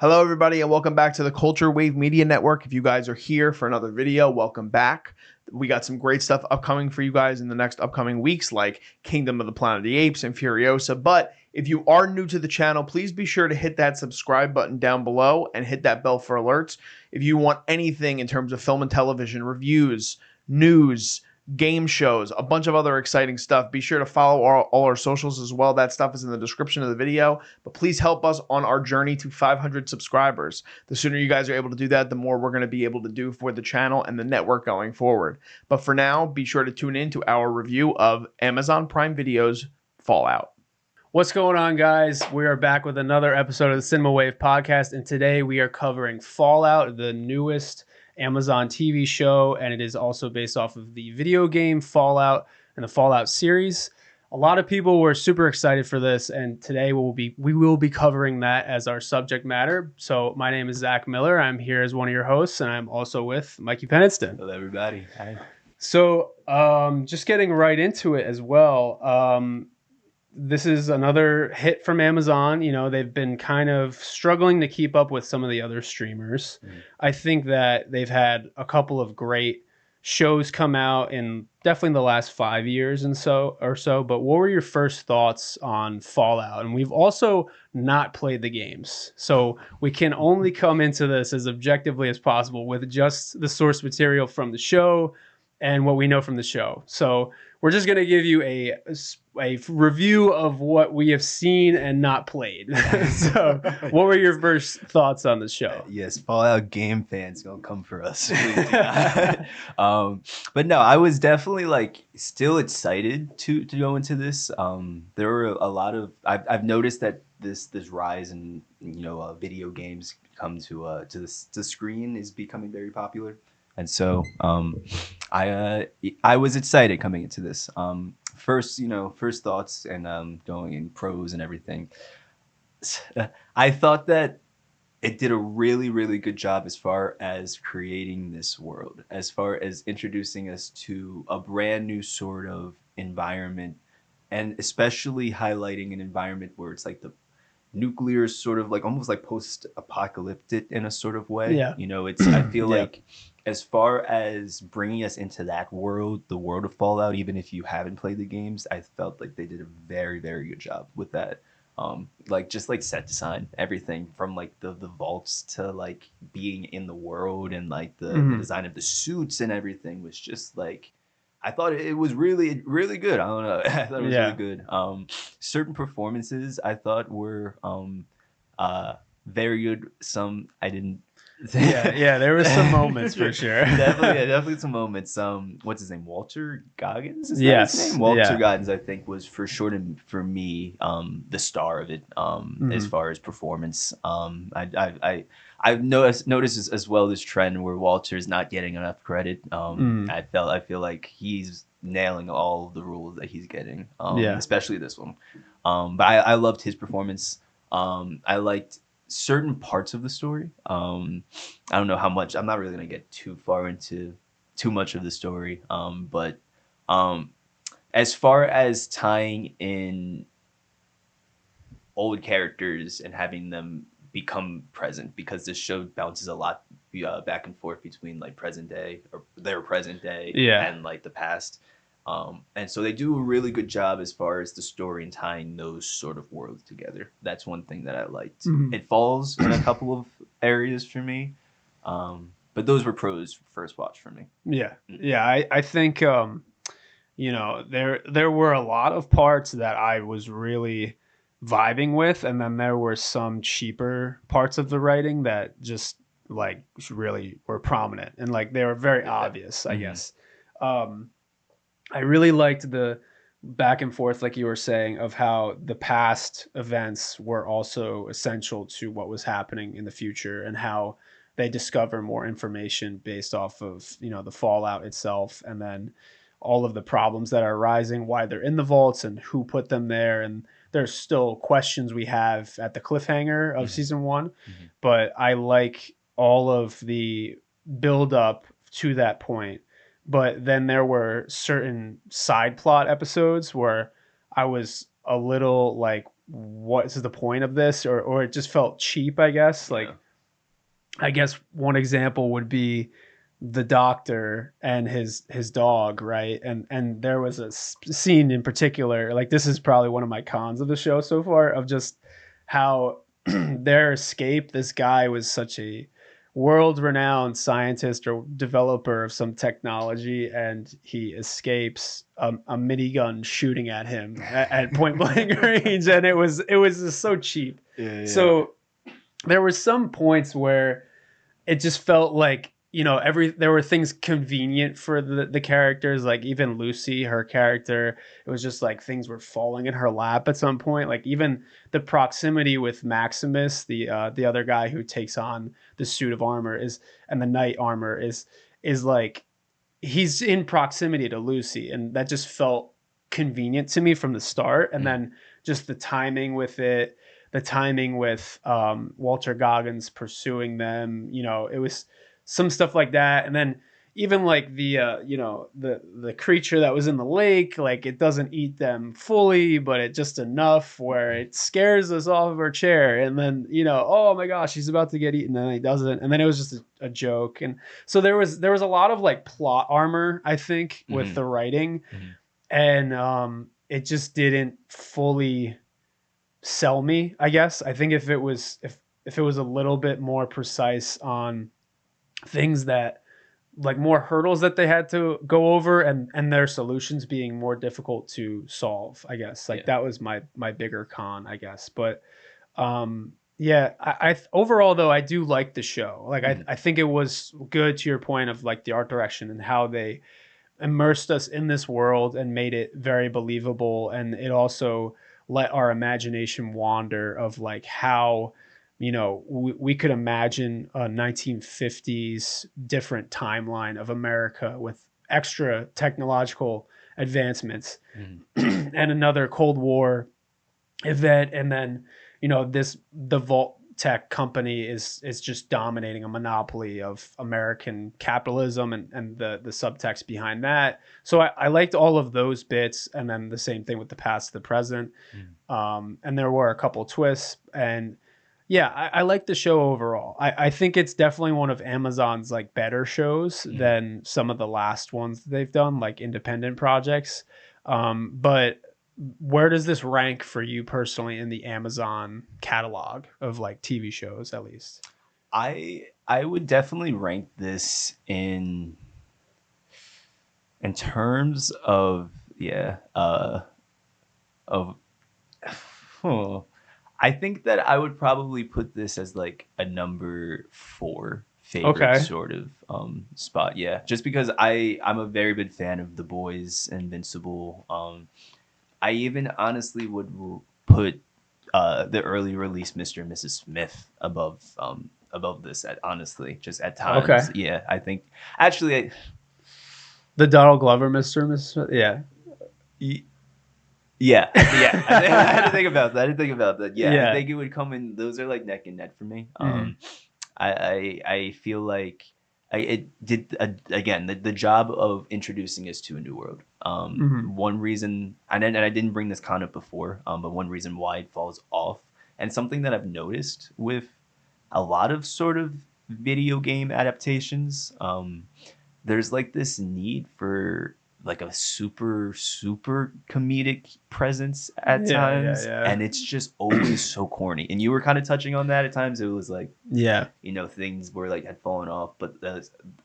Hello, everybody, and welcome back to the Culture Wave Media Network. If you guys are here for another video, welcome back. We got some great stuff upcoming for you guys in the next upcoming weeks, like Kingdom of the Planet of the Apes and Furiosa. But if you are new to the channel, please be sure to hit that subscribe button down below and hit that bell for alerts. If you want anything in terms of film and television, reviews, news, game shows, a bunch of other exciting stuff, be sure to follow all our socials as well. That stuff is in the description of the video. But please help us on our journey to 500 subscribers. The sooner you guys are able to do that, the more we're going to be able to do for the channel and the network going forward. But for now, be sure to tune in to our review of Amazon Prime Video's Fallout. What's going on, guys? We are back with another episode of the Cinema Wave podcast, and today we are covering Fallout, the newest Amazon TV show, and it is also based off of the video game Fallout and the Fallout series. A lot of people were super excited for this, and today we will be covering that as our subject matter. So my name is Zach Miller. I'm here as one of your hosts, and I'm also with Mikey Peniston. Hello, everybody. Hi. So just getting right into it as well. This is another hit from Amazon. You know, they've been kind of struggling to keep up with some of the other streamers. I think that they've had a couple of great shows come out in definitely the last 5 years and so. But what were your first thoughts on Fallout? And we've also not played the games, so we can only come into this as objectively as possible with just the source material from the show and what we know from the show. So we're just going to give you a review of what we have seen and not played. So what were your first thoughts on the show? Yes, Fallout game fans gonna come for us. But no, I was definitely still excited to go into this. There were a lot of I've noticed that this rise in video games come to the screen is becoming very popular. And so I was excited coming into this. First thoughts and going in pros and everything. I thought that it did a really, really good job as far as creating this world, as far as introducing us to a brand new sort of environment, and especially highlighting an environment where it's like the nuclear sort of almost like post-apocalyptic in a sort of way. Yeah. I feel like as far as bringing us into that world, the world of Fallout, even if you haven't played the games, I felt like they did a very, very good job with that. Just set design, everything from the vaults to being in the world, and the design of the suits and everything was just I thought it was really, really good. I don't know. I thought it was really good. Certain performances I thought were very good. Some I didn't. There were some moments for sure. definitely some moments. What's his name? Walter Goggins? Is that his name? Walter Goggins, I think, was for sure for me the star of it. As far as performance, I've noticed as well this trend where Walter's not getting enough credit. I feel like he's nailing all of the roles that he's getting. Especially this one. But I loved his performance. I liked certain parts of the story. I don't know how much. I'm not really gonna get too far into too much of the story. But as far as tying in old characters and having them become present, because this show bounces a lot back and forth between present day or their present day and the past. And so they do a really good job as far as the story and tying those sort of worlds together. That's one thing that I liked. It falls in a couple of areas for me, but those were pros first watch for me. I think there were a lot of parts that I was really vibing with, and then there were some cheaper parts of the writing that just really were prominent and they were very obvious, I guess. I really liked the back and forth, like you were saying, of how the past events were also essential to what was happening in the future, and how they discover more information based off of, the Fallout itself, and then all of the problems that are arising, why they're in the vaults and who put them there. And there's still questions we have at the cliffhanger of season one, but I like all of the build up to that point. But then there were certain side plot episodes where I was a little what is the point of this, or it just felt cheap, I guess. Like, I guess one example would be the doctor and his dog, right? And there was a scene in particular, like this is probably one of my cons of the show so far, of just how their escape, this guy was such a world-renowned scientist or developer of some technology, and he escapes a minigun shooting at him at point blank range, and it was just so cheap. So there were some points where it just felt like, you know, there were things convenient for the characters, like even Lucy, her character, it was just like things were falling in her lap at some point. Like even the proximity with Maximus, the other guy who takes on the suit of armor and the knight armor is like he's in proximity to Lucy, and that just felt convenient to me from the start. And then just the timing with it, the timing with Walter Goggins pursuing them, you know, it was some stuff like that. And then even like the you know, the creature that was in the lake, like it doesn't eat them fully, but it just enough where it scares us off of our chair. And then, you know, oh my gosh, he's about to get eaten, and he doesn't. And then it was just a joke. And so there was a lot of like plot armor, I think, with the writing. And it just didn't fully sell me, I guess. I think if it was a little bit more precise on things that, like, more hurdles that they had to go over, and their solutions being more difficult to solve, I guess. Like that was my bigger con, I guess. But yeah, I overall though, I do like the show. Like I think it was good, to your point of like the art direction and how they immersed us in this world and made it very believable. And it also let our imagination wander of like how, you know, we could imagine a 1950s different timeline of America with extra technological advancements and another Cold War event. And then, you know, the Vault Tech company is just dominating a monopoly of American capitalism and the subtext behind that. So I liked all of those bits. And then the same thing with the past, the present. And there were a couple twists, and yeah, I like the show overall. I think it's definitely one of Amazon's like better shows than some of the last ones they've done, like independent projects. But where does this rank for you personally in the Amazon catalog of like TV shows, at least? I would definitely rank this in terms of I think that I would probably put this as like a number 4 favorite sort of spot. Yeah, just because I'm a very big fan of The Boys, Invincible. I even honestly would put the early release Mr. and Mrs. Smith above this just at times. Okay. Yeah, I think actually the Donald Glover Mr. and Mrs. Smith. Yeah. Yeah. I had to think about that. Yeah, I think it would come in. Those are like neck and neck for me. I feel like it did again the job of introducing us to a new world. One reason, and I didn't bring this con up before, but one reason why it falls off, and something that I've noticed with a lot of sort of video game adaptations, there's like this need for like a super comedic presence at times, and it's just always so corny. And you were kind of touching on that at times. It was like, you know, things were like had fallen off. But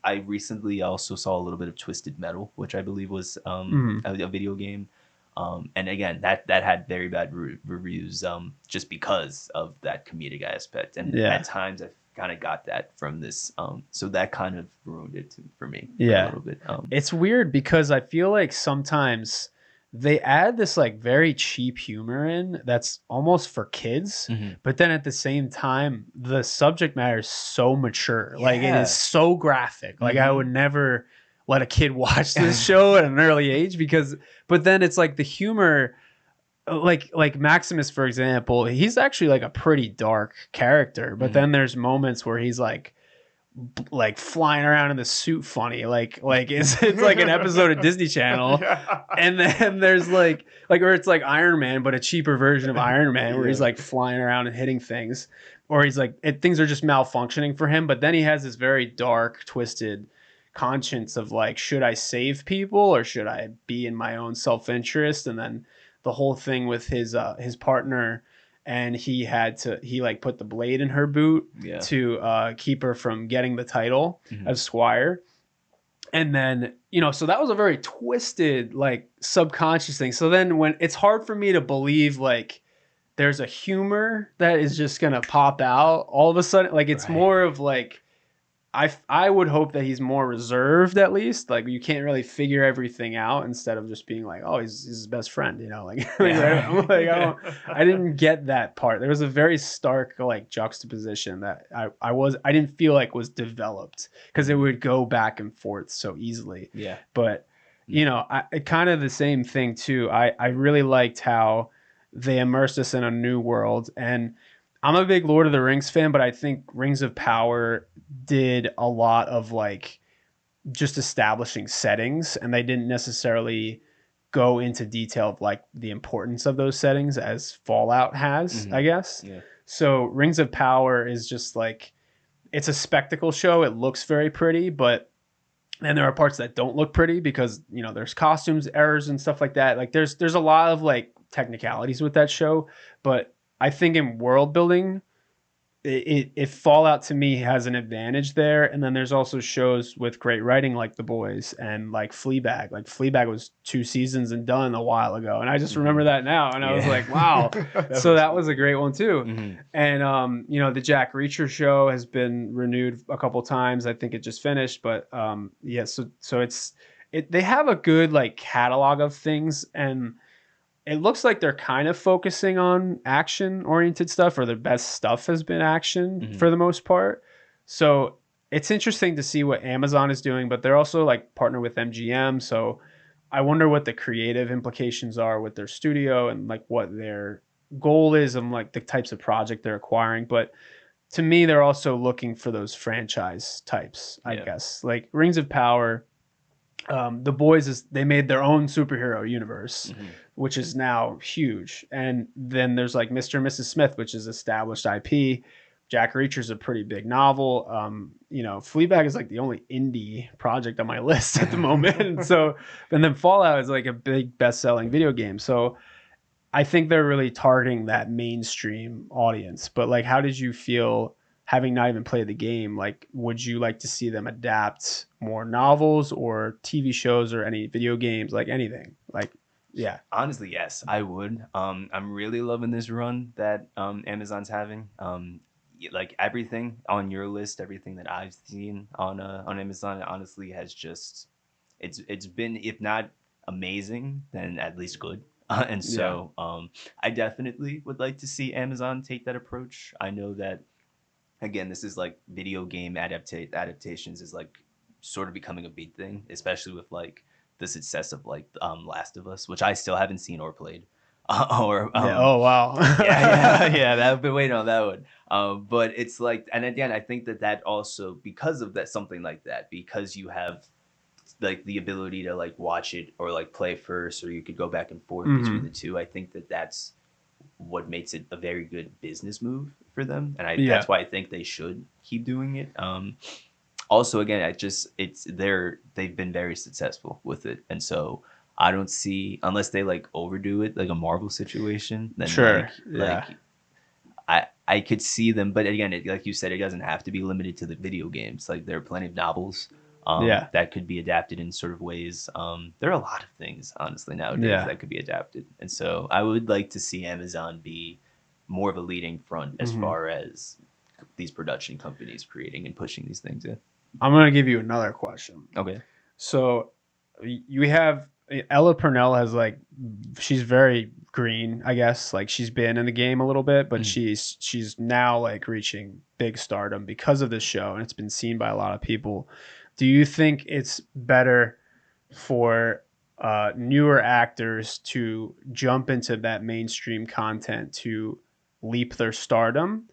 I recently also saw a little bit of Twisted Metal, which I believe was a video game, and again that had very bad reviews just because of that comedic aspect. And at times I kind of got that from this, so that kind of ruined it for me a little bit. It's weird because I feel like sometimes they add this like very cheap humor in that's almost for kids, but then at the same time the subject matter is so mature. Like it is so graphic. Like I would never let a kid watch this show at an early age, but then it's like the humor, like Maximus, for example, he's actually like a pretty dark character, but then there's moments where he's like like flying around in the suit funny, like it's like an episode of Disney Channel. And then there's like or it's like Iron Man, but a cheaper version of Iron Man where he's like flying around and hitting things, or he's like things are just malfunctioning for him. But then he has this very dark, twisted conscience of like, should I save people or should I be in my own self-interest? And then the whole thing with his partner, and he like put the blade in her boot to keep her from getting the title of Squire. And then, so that was a very twisted, like subconscious thing. So then when it's hard for me to believe like there's a humor that is just going to pop out all of a sudden, like it's more of like, I would hope that he's more reserved, at least. Like you can't really figure everything out instead of just being like, oh, he's his best friend, like, I'm like, I didn't get that part. There was a very stark like juxtaposition that I didn't feel like was developed because it would go back and forth so easily. Yeah. But kind of the same thing too. I really liked how they immersed us in a new world, and I'm a big Lord of the Rings fan, but I think Rings of Power did a lot of like just establishing settings, and they didn't necessarily go into detail of like the importance of those settings as Fallout has, I guess. Yeah. So Rings of Power is just like, it's a spectacle show. It looks very pretty, but then there are parts that don't look pretty because, there's costumes errors and stuff like that. Like there's a lot of like technicalities with that show, but I think in world building, if Fallout to me has an advantage there. And then there's also shows with great writing like The Boys and like Fleabag. Like Fleabag was 2 seasons and done a while ago, and I just remember that now, and I was like, wow. So that was a great one too. And the Jack Reacher show has been renewed a couple times. I think it just finished, but so they have a good like catalog of things, and it looks like they're kind of focusing on action-oriented stuff, or their best stuff has been action for the most part. So it's interesting to see what Amazon is doing, but they're also like partner with MGM. So I wonder what the creative implications are with their studio and like what their goal is and like the types of project they're acquiring. But to me, they're also looking for those franchise types, I guess. Like Rings of Power, The Boys they made their own superhero universe, which is now huge. And then there's like Mr. and Mrs. Smith, which is established IP. Jack Reacher's a pretty big novel. Fleabag is like the only indie project on my list at the moment. And then Fallout is like a big best-selling video game. So I think they're really targeting that mainstream audience. But like, how did you feel having not even played the game? Like, would you like to see them adapt more novels or TV shows or any video games, like anything? Like, yeah. Honestly, yes, I would. I'm really loving this run that Amazon's having. Like everything on your list, everything that I've seen on Amazon, honestly has just it's been, if not amazing, then at least good. I definitely would like to see Amazon take that approach. I know that, again, this is like video game adaptations is like sort of becoming a big thing, especially with like the success of like Last of Us, which I still haven't seen or played. Oh wow. I've been waiting on that one. But it's like, and again, I think that also, because of that, something like that, because you have like the ability to like watch it or like play first, or you could go back and forth between the two. I think that's what makes it a very good business move for them, and that's why I think they should keep doing it. Also, again, they've been very successful with it, and so I don't see, unless they like overdo it like a Marvel situation, then I could see them. But again, like you said, it doesn't have to be limited to the video games. Like there are plenty of novels that could be adapted in sort of ways. There are a lot of things, honestly, nowadays that could be adapted, and so I would like to see Amazon be more of a leading front as far as these production companies creating and pushing these things in. I'm going to give you another question. Okay. So you have Ella Purnell she's very green, I guess. Like she's been in the game a little bit, but she's now like reaching big stardom because of this show, and it's been seen by a lot of people. Do you think it's better for newer actors to jump into that mainstream content to leap their stardom,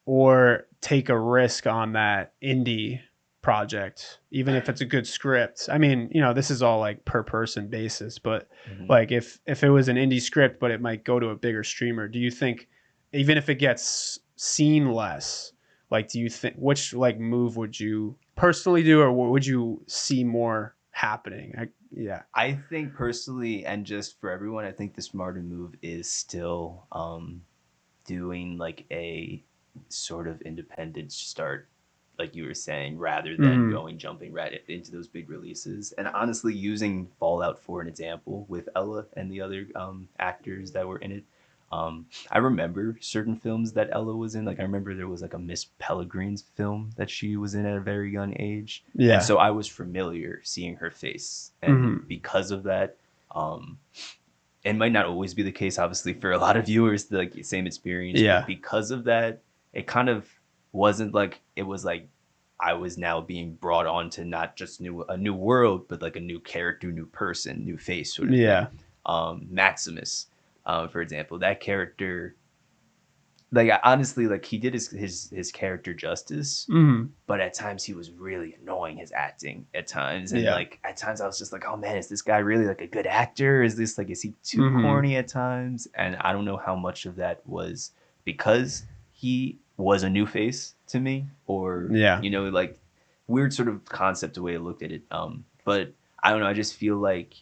or take a risk on that indie project, even if it's a good script. I mean, you know, this is all like per person basis, but like if it was an indie script, but it might go to a bigger streamer, do you think, even if it gets seen less, like, do you think, which like move would you personally do, or what would you see more happening? I think personally, and just for everyone, I think the smarter move is still doing like a sort of independent start, like you were saying, rather than jumping right into those big releases. And honestly, using Fallout for an example with Ella and the other actors that were in it. I remember certain films that Ella was in. Like I remember there was like a Miss Pellegrin's film that she was in at a very young age. Yeah. And so I was familiar seeing her face. And because of that, it might not always be the case, obviously, for a lot of viewers, like the same experience. Yeah. But because of that, it kind of wasn't like, it was like I was now being brought on to not just a new world, but like a new character, new person, new face sort of thing. Maximus. For example, that character, like honestly, like he did his character justice, but at times he was really annoying, his acting at times, and like at times I was just like, oh man, is this guy really like a good actor? Is he too corny at times? And I don't know how much of that was because he was a new face to me, or you know, like weird sort of concept the way I looked at it. But I don't know, I just feel like,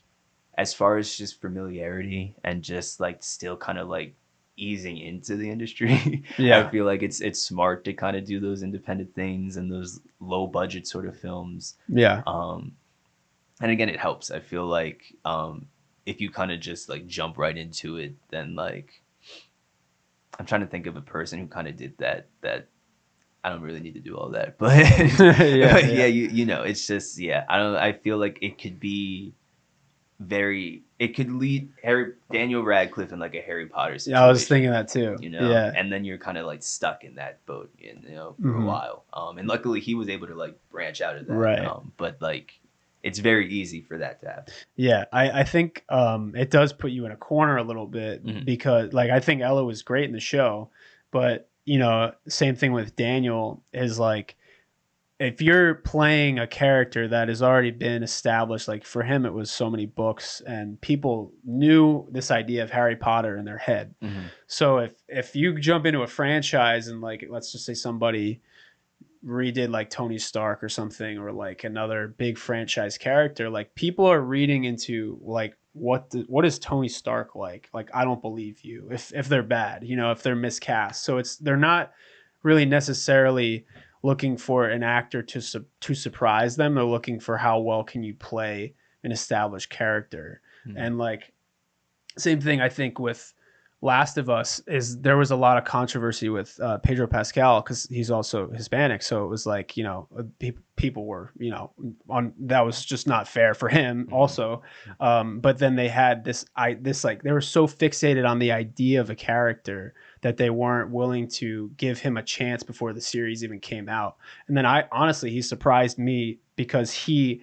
as far as just familiarity and just like still kind of like easing into the industry, I feel like it's smart to kind of do those independent things and those low budget sort of films. And again, it helps. I feel like if you kind of just like jump right into it, then like I'm trying to think of a person who kind of did that I don't really need to do all that, but you know, it's just I feel like it could be it could lead Daniel Radcliffe in like a Harry Potter situation. I was thinking that too. You know, and then you're kind of like stuck in that boat, you know, for a while. And luckily he was able to like branch out of that. Right. But like it's very easy for that to happen. Yeah, I think it does put you in a corner a little bit because like I think Ella was great in the show, but you know, same thing with Daniel is like, if you're playing a character that has already been established, like for him, it was so many books and people knew this idea of Harry Potter in their head. So if you jump into a franchise and like, let's just say somebody redid like Tony Stark or something, or like another big franchise character, like people are reading into like, what is Tony Stark like? Like, I don't believe you if they're bad, you know, if they're miscast. So they're not really necessarily looking for an actor to surprise them. They're looking for how well can you play an established character. And like same thing I think with Last of Us is there was a lot of controversy with Pedro Pascal because he's also Hispanic. So it was like, you know, people were, you know, that was just not fair for him also. But then they had this like they were so fixated on the idea of a character that they weren't willing to give him a chance before the series even came out. And then he surprised me because he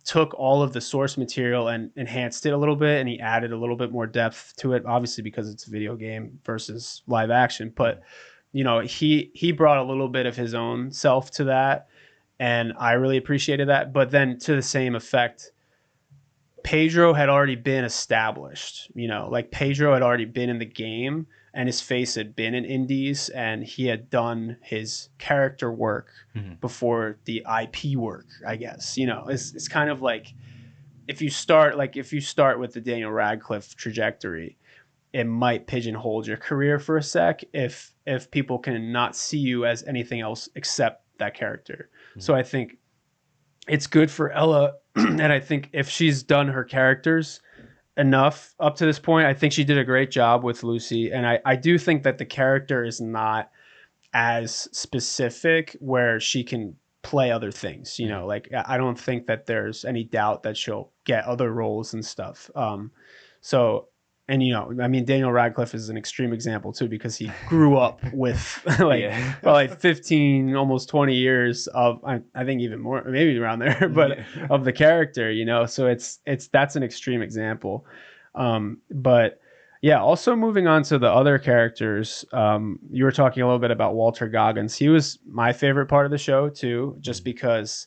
took all of the source material and enhanced it a little bit, and he added a little bit more depth to it, obviously because it's a video game versus live action. But you know, he brought a little bit of his own self to that, and I really appreciated that. But then to the same effect, Pedro had already been established, you know, like Pedro had already been in the game and his face had been in indies and he had done his character work before the IP work, I guess. You know, it's kind of like if you start with the Daniel Radcliffe trajectory, it might pigeonhole your career for a sec if people can not see you as anything else except that character. So I think it's good for Ella, and I think if she's done her characters enough up to this point, I think she did a great job with Lucy. And I do think that the character is not as specific where she can play other things, you know, like I don't think that there's any doubt that she'll get other roles and stuff. So, and you know, I mean, Daniel Radcliffe is an extreme example too, because he grew up with like probably 15, almost 20 years of, I think even more, maybe around there, but of the character, you know, so that's an extreme example. But Yeah. Also, moving on to the other characters, you were talking a little bit about Walter Goggins. He was my favorite part of the show too, just because,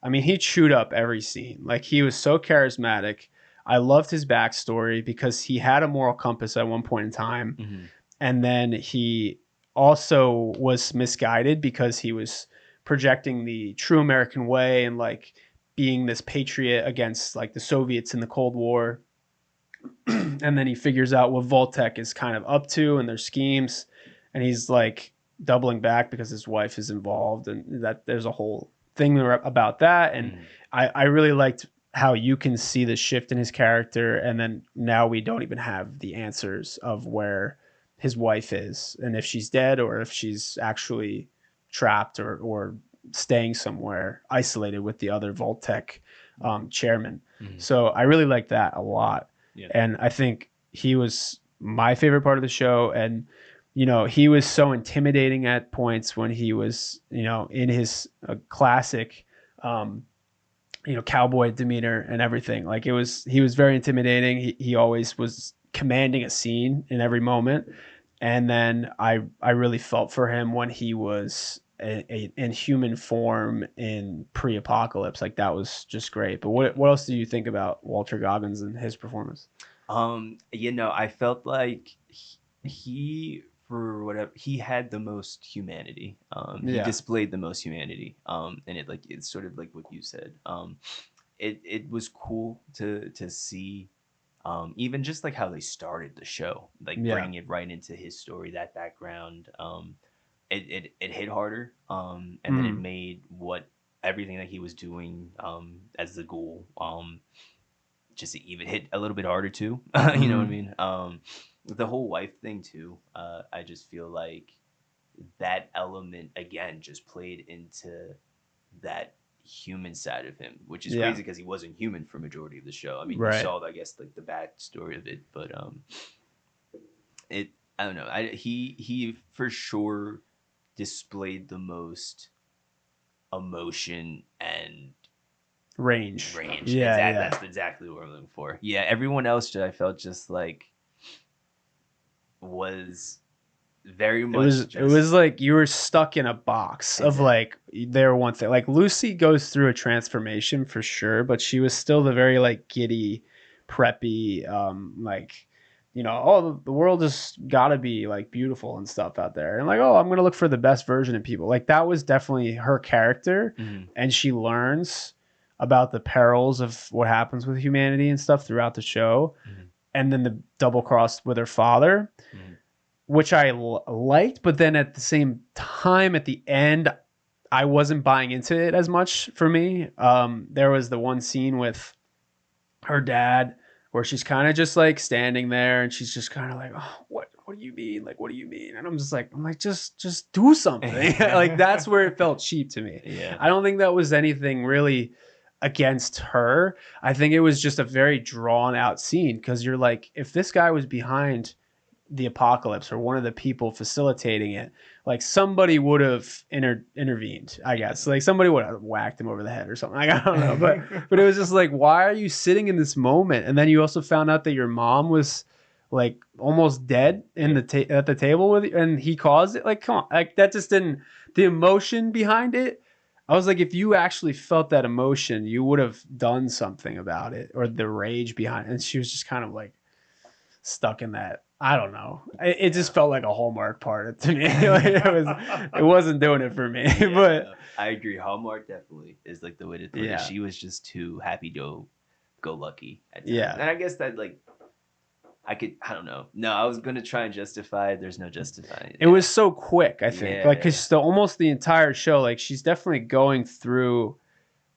I mean, he chewed up every scene. Like he was so charismatic. I loved his backstory because he had a moral compass at one point in time, and then he also was misguided because he was projecting the true American way and like being this patriot against like the Soviets in the Cold War. And then he figures out what Voltec is kind of up to and their schemes, and he's like doubling back because his wife is involved, and that there's a whole thing about that. And I really liked how you can see the shift in his character, and then now we don't even have the answers of where his wife is and if she's dead or if she's actually trapped or staying somewhere isolated with the other Voltec chairman. So I really like that a lot. Yeah. And I think he was my favorite part of the show. And, you know, he was so intimidating at points when he was, you know, in his classic, you know, cowboy demeanor and everything. Like he was very intimidating. He always was commanding a scene in every moment. And then I really felt for him when he was in human form in pre-apocalypse. Like that was just great. But what else do you think about Walter Goggins and his performance? You know, I felt like he for whatever he had the most humanity. He displayed the most humanity. And it's sort of like what you said. It was cool to see. Even just like how they started the show, like bringing it right into his story, that background. It hit harder, and then it made everything that he was doing as the ghoul just even hit a little bit harder too. You know what I mean? The whole wife thing too. I just feel like that element again just played into that human side of him, which is crazy because he wasn't human for majority of the show. I mean, you saw, I guess, like the backstory of it, but I don't know. He for sure displayed the most emotion and range. That's exactly what I'm looking for. Yeah, everyone else I felt just like was very much. It was like you were stuck in a box of like their one thing. Like Lucy goes through a transformation for sure, but she was still the very like giddy, preppy, like, you know, oh, the world has got to be like beautiful and stuff out there, and like, oh, I'm gonna look for the best version of people. Like that was definitely her character, and she learns about the perils of what happens with humanity and stuff throughout the show, and then the double cross with her father. Which I liked, but then at the same time, at the end, I wasn't buying into it as much for me. There was the one scene with her dad where she's kind of just like standing there and she's just kind of like, oh, what do you mean? Like, what do you mean? And I'm like, just do something. Like that's where it felt cheap to me. Yeah. I don't think that was anything really against her. I think it was just a very drawn out scene because you're like, if this guy was behind the apocalypse or one of the people facilitating it, like somebody would have intervened, I guess. Like somebody would have whacked him over the head or something. Like, I don't know, but it was just like, why are you sitting in this moment? And then you also found out that your mom was like almost dead in at the table with you, and he caused it. Like, come on, like that just didn't. The emotion behind it, I was like, if you actually felt that emotion, you would have done something about it, or the rage behind it. And she was just kind of like stuck in that. I don't know. It just felt like a Hallmark part to me. Like it wasn't doing it for me. Yeah, but I agree. Hallmark definitely is like the way to put it. She was just too happy go lucky at times. Yeah. And I guess that like I don't know. No, I was gonna try and justify it. There's no justifying it. It was so quick, I think. Like because almost the entire show, like she's definitely going through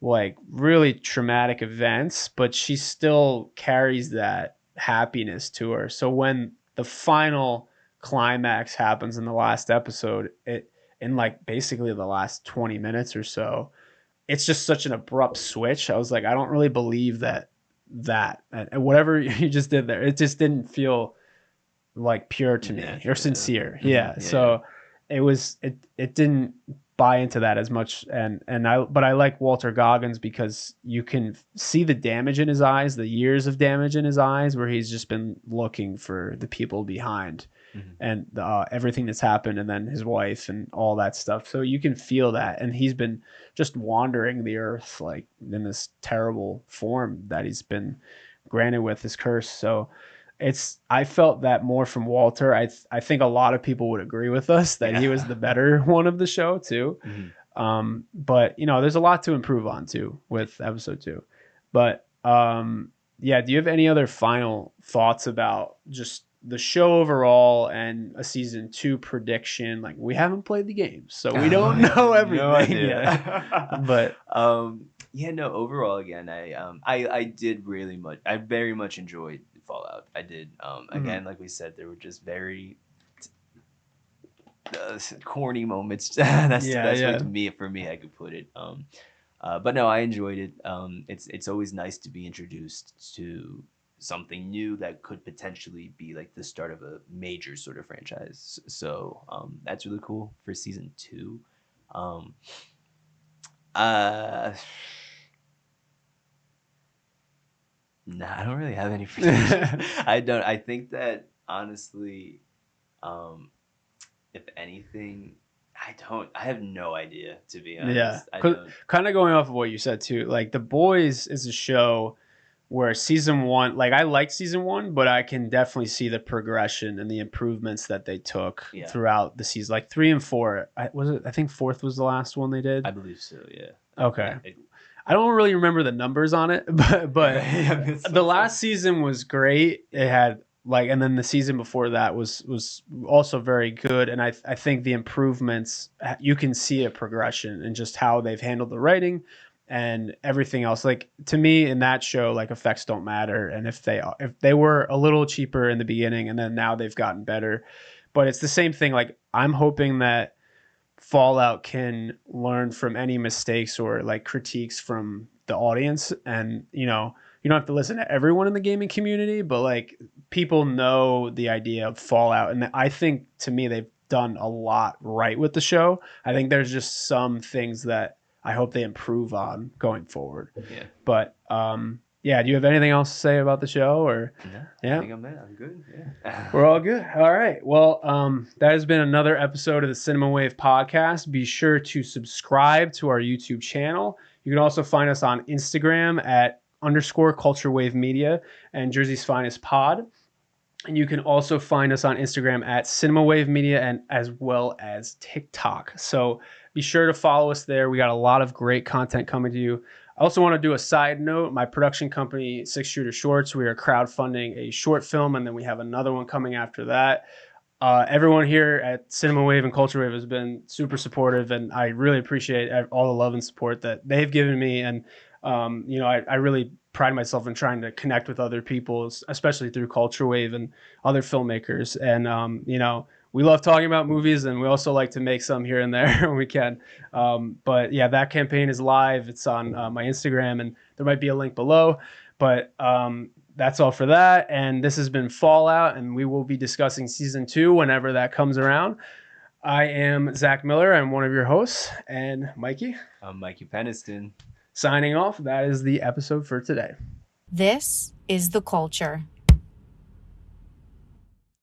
like really traumatic events, but she still carries that happiness to her. So when the final climax happens in the last episode, in like basically the last 20 minutes or so, it's just such an abrupt switch. I was like, I don't really believe that and whatever you just did there, it just didn't feel like pure to me or sincere. Yeah. So it didn't buy into that as much. But I like Walter Goggins because you can see the damage in his eyes, the years of damage in his eyes, where he's just been looking for the people behind and everything that's happened, and then his wife and all that stuff. So you can feel that. And he's been just wandering the earth like in this terrible form that he's been granted with his curse. So I felt that more from Walter. I think a lot of people would agree with us that he was the better one of the show too. But there's a lot to improve on too with episode 2. But do you have any other final thoughts about just the show overall and a season 2 prediction? Like, we haven't played the games, so we don't know everything yet. But overall, again, I very much enjoyed Fallout. I did. Again, like we said, there were just very corny moments. That's the best way for me I could put it. But no, I enjoyed it. It's always nice to be introduced to something new that could potentially be like the start of a major sort of franchise. So that's really cool for season 2. No, I don't really have any predictions. I don't. I think that honestly, if anything, I have no idea, to be honest. Kind of going off of what you said too. Like, The Boys is a show where season 1, like, I liked season 1, but I can definitely see the progression and the improvements that they took throughout the season. Like 3 and 4, I think 4th was the last one they did. I believe so. Yeah. Okay. I don't really remember the numbers on it, but the last season was great. It had and then the season before that was also very good. And I think the improvements, you can see a progression in just how they've handled the writing and everything else. Like, to me, in that show, like, effects don't matter. And if they were a little cheaper in the beginning and then now they've gotten better, but it's the same thing. Like, I'm hoping that Fallout can learn from any mistakes or like critiques from the audience. And you don't have to listen to everyone in the gaming community, but like, people know the idea of Fallout, and I think, to me, they've done a lot right with the show. I think there's just some things that I hope they improve on going forward. But do you have anything else to say about the show? Or I think I'm good. Yeah. We're all good. All right. Well, that has been another episode of the Cinema Wave podcast. Be sure to subscribe to our YouTube channel. You can also find us on Instagram at _Culture Wave Media and Jersey's Finest Pod. And you can also find us on Instagram at Cinema Wave Media, and as well as TikTok. So be sure to follow us there. We got a lot of great content coming to you. I also want to do a side note. My production company, 6 Shooter Shorts, we are crowdfunding a short film, and then we have another one coming after that. Everyone here at Cinema Wave and Culture Wave has been super supportive, and I really appreciate all the love and support that they've given me. And I really pride myself in trying to connect with other people, especially through Culture Wave and other filmmakers. And we love talking about movies, and we also like to make some here and there when we can. But that campaign is live. It's on my Instagram, and there might be a link below. But that's all for that. And this has been Fallout, and we will be discussing season 2 whenever that comes around. I am Zach Miller. I'm one of your hosts. And Mikey? I'm Mikey Peniston. Signing off. That is the episode for today. This is The Culture.